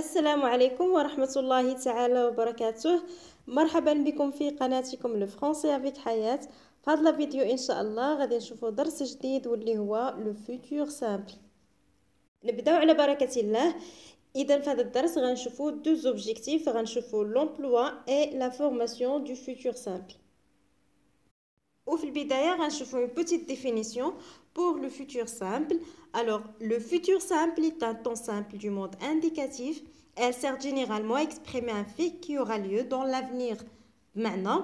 السلام عليكم ورحمة الله تعالى وبركاته. مرحبا بكم في قناتكم الفرنسي افيك حياة. في هذا الفيديو ان شاء الله غادي نشوفوا درس جديد واللي هو لو فيتور سامبل. نبداو على بركة الله. اذا في هذا الدرس غنشوفوا دو زوبجيكتيف، غنشوفوا لومبلوا اي لا فورماسيون دو فيتور سامبل. وفي البداية غنشوفوا une petite définition pour le futur simple. Alors, le futur simple est un temps simple du mode indicatif. Elle sert généralement à exprimer un fait qui aura lieu dans l'avenir. بمعنى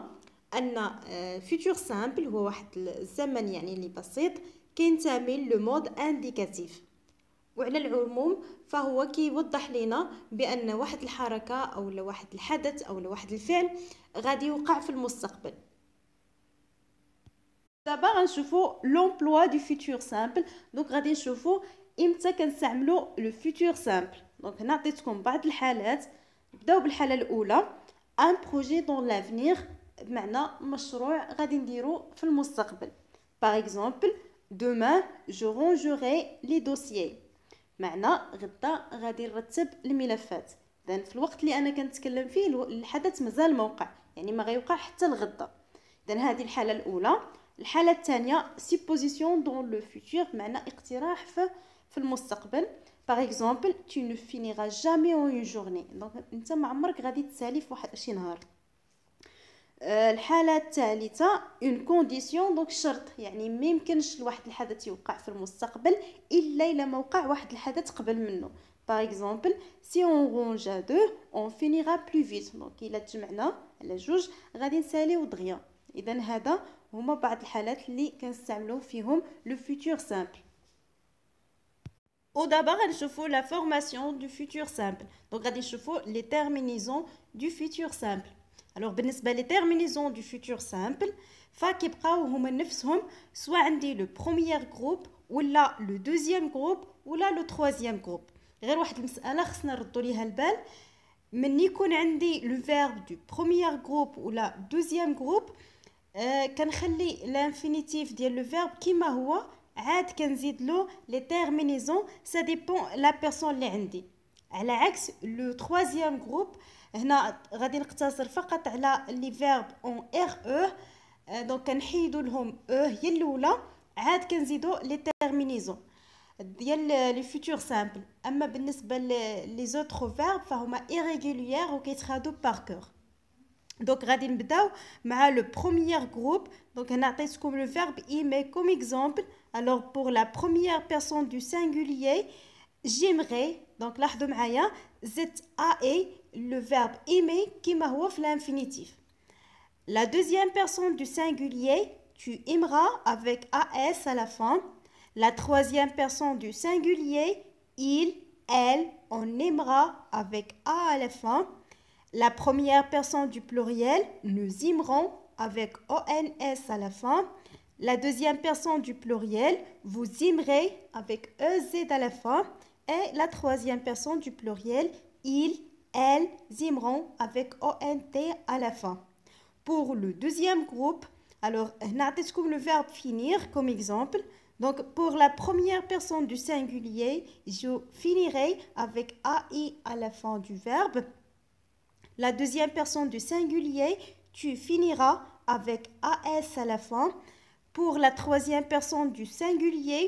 أن futur simple هو واحد الزمن يعني اللي بسيط كينتمي للمود indicatif. وعلى العموم فهو كيوضح لنا بأن واحد الحركة أو واحد الحدث أو واحد الفعل غادي يوقع في المستقبل. دابا غنشوفوا لومبلوا دو فيتور سامبل. دونك غادي نشوفوا امتى كنستعملوا لو فيتور سامبل. دونك هنا عطيتكم بعض الحالات. نبداو بالحاله الاولى ان بروجي دون لافنير، بمعنى مشروع غادي نديرو في المستقبل. باغ اكزومبل دومان جو رونجوري لي دوسيي، معنى غدا غادي نرتب الملفات. اذا في الوقت اللي انا كنتكلم فيه الحدث مازال ما وقع، يعني ما غيوقع حتى الغدا. اذا هذه الحاله الاولى. الحالة الثانية supposition dans le futur، معنى اقتراح في المستقبل. par exemple tu ne finiras jamais en une journée، donc انت ما عمرك غادي تسالي في واحد شي نهار. الحالة الثالثة une condition، donc شرط، يعني ما يمكنش لواحد الحدث يوقع في المستقبل الا الا ما وقع واحد الحدث قبل منه. par exemple si on range à deux on finira plus vite، donc الا تجمعنا على جوج غادي نساليو دغيا. اذا هذا هما بعض الحالات اللي كنستعملوا فيهم لو فيتور سامبل. ودابا غنشوفوا لا فورماسيون دو فيتور سامبل. دونك غادي نشوفوا لي تيرمينيزون دو فيتور سامبل. الوغ بالنسبه لي تيرمينيزون دو فيتور سامبل فكيبقاو هما نفسهم، سواء عندي لو بروميير جروب ولا لو دوزيام جروب ولا لو تروازيام جروب. غير واحد المساله خصنا نردوا ليها البال، من يكون عندي لو فيرب دو بروميير جروب ولا دوزيام جروب كنخلي لانفينيتيف ديال لو فيرب كيما هو، عاد كنزيد له لي تيرمينيزون سا ديبون لا بيرسون اللي عندي. على عكس لو تروازيام جروب هنا غادي نقتصر فقط على لي فيرب اون ار او، دونك كنحيدوا لهم او هي الاولى، عاد كنزيدوا لي تيرمينيزون ديال لي فيتور سامبل. اما بالنسبه لي زوتر فيرب فهما ايريغوليير وكيتخادوا بار كور. دونك غادي نبداو مع لو بروميير جروب. دونك هنا عطيتكم لو فيرب ايمي كوم اكزامبل. الوغ بور لا بروميير بيرسون دو سينغوليير جيمغي، دونك لاحظوا معايا زدت ا اي لو فيرب ايمي كيما هو في الانفينيتيف. لا دوزيام بيرسون دو سينغوليير tu aimeras avec as à la fin. La troisième personne du singulier il, elle, on aimera avec a à la fin. La première personne du pluriel, nous aimerons avec ONS à la fin. La deuxième personne du pluriel, vous aimerez avec EZ à la fin. Et la troisième personne du pluriel, ils, elles aimeront avec ONT à la fin. Pour le deuxième groupe, alors, comme le verbe finir comme exemple. Donc, pour la première personne du singulier, je finirai avec AI à la fin du verbe. La deuxième personne du singulier, tu finiras avec AS à la fin. Pour la troisième personne du singulier,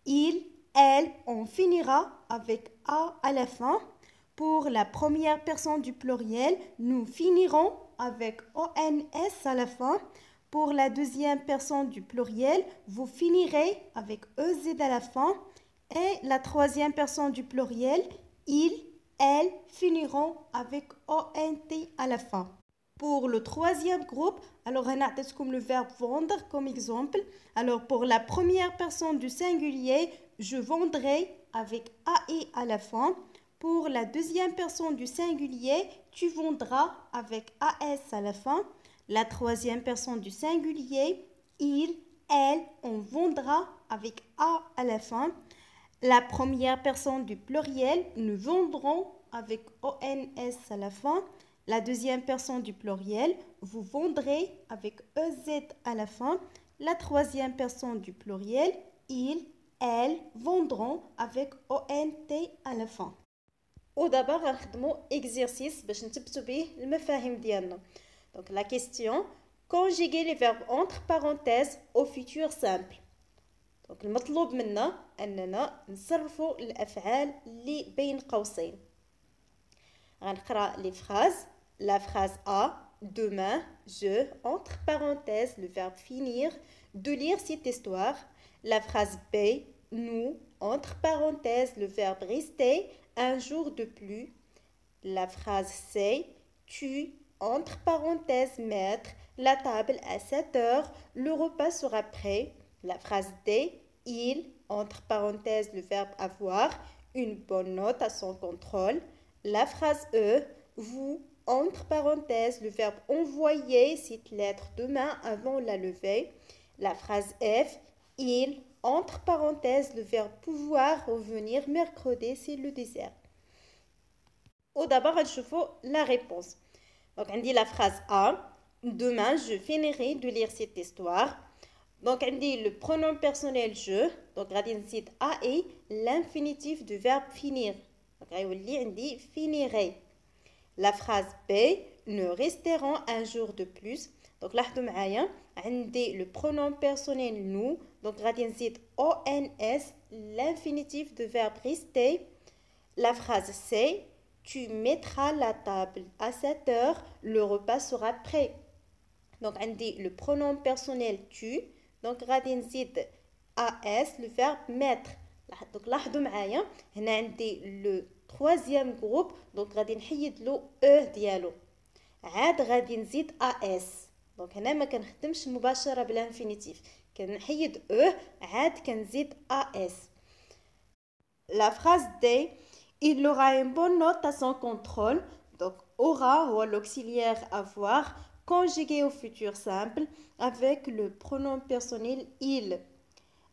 il, elle, on finira avec A à la fin. Pour la première personne du pluriel, nous finirons avec ONS à la fin. Pour la deuxième personne du pluriel, vous finirez avec EZ à la fin. Et la troisième personne du pluriel, il, elles finiront avec ONT à la fin. Pour le troisième groupe, alors on a comme le verbe vendre comme exemple. Alors pour la première personne du singulier, je vendrai avec AI à la fin. Pour la deuxième personne du singulier, tu vendras avec AS à la fin. La troisième personne du singulier, il, elle, on vendra avec A à la fin. La première personne du pluriel, nous vendrons avec ONS à la fin. La deuxième personne du pluriel, vous vendrez avec EZ à la fin. La troisième personne du pluriel, ils, elles vendront avec ONT à la fin. ودابا غنخدمو exercice باش نثبتو بيه المفاهيم ديالنا. Donc la question, conjuguer les verbes entre parenthèses au futur simple. Donc المطلوب منا اننا نصرفوا الافعال اللي بين قوسين. غنقرا les phrases. La phrase A, demain, je, entre parenthèses, le verbe finir, de lire cette histoire. La phrase B, nous, entre parenthèses, le verbe rester, un jour de plus. La phrase C, tu, entre parenthèses, mettre, la table à 7 heures, le repas sera prêt. La phrase D, il, entre parenthèses, le verbe avoir, une bonne note à son contrôle. La phrase E, vous, entre parenthèses, le verbe envoyer cette lettre demain avant la levée. La phrase F, il, entre parenthèses, le verbe pouvoir revenir mercredi si le désert. Au d'abord, نشوفوا la réponse. Donc, on dit la phrase A. Demain, je finirai de lire cette histoire. Donc, on dit le pronom personnel je. Donc, on dit A et l'infinitif du verbe finir. Donc, on dit finirai. La phrase B, nous resterons un jour de plus. Donc, لاحظوا معايا عندي le pronom personnel nous. Donc, غادي نزيد ONS, l'infinitif du verbe rester. La phrase C, tu mettras la table à 7 heures, le repas sera prêt. Donc, عندي le pronom personnel tu. Donc, غادي نزيد AS, le verbe mettre. Donc, لاحظوا معايا هنا عندي le troisième groupe. Donc, غادي نحيد له E ديالو. عاد غادي نزيد AS. Donc, هنا ما كنخدمش مباشرة بالانفينيتيف. كنحيد E عاد كنزيد AS. La phrase D, il aura une bonne note à son contrôle. Donc, aura ou l'auxiliaire avoir conjugué au futur simple avec le pronom personnel il.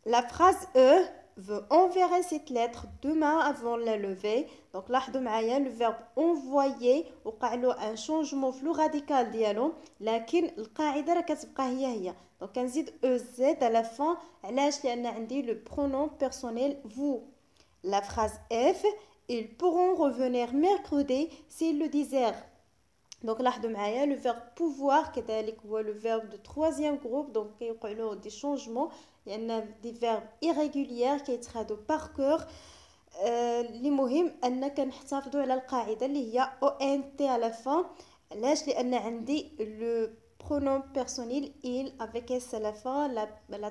La phrase E veut enverrer cette lettre demain avant la levée. Donc, لاحظوا معايا le verbe envoyer وقع له un changement flou radical ديالو لكن القاعدة راه كتبقى هي. Donc, كنزيد EZ à la fin. علاش؟ لأن عندي le pronom personnel vous. La phrase F, ils pourront revenir mercredi s'ils le désirent. Donc, لاحظوا معايا le verbe pouvoir كذلك هو le verbe de troisième groupe. Donc, كيوقع له des changements لأن des verbes irréguliers كيتخادوا par cœur. اللي مهم أن كنحتفظوا على القاعدة اللي هي ONT à la fin. علاش؟ لأن عندي le pronom personnel il avec S à la fin, la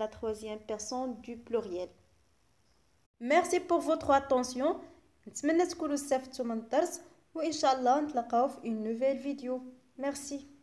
troisième personne du pluriel. Merci pour votre attention. نتمنى تكونوا استفدتوا من الدرس وإن شاء الله نتلاقاو في une nouvelle vidéo. Merci.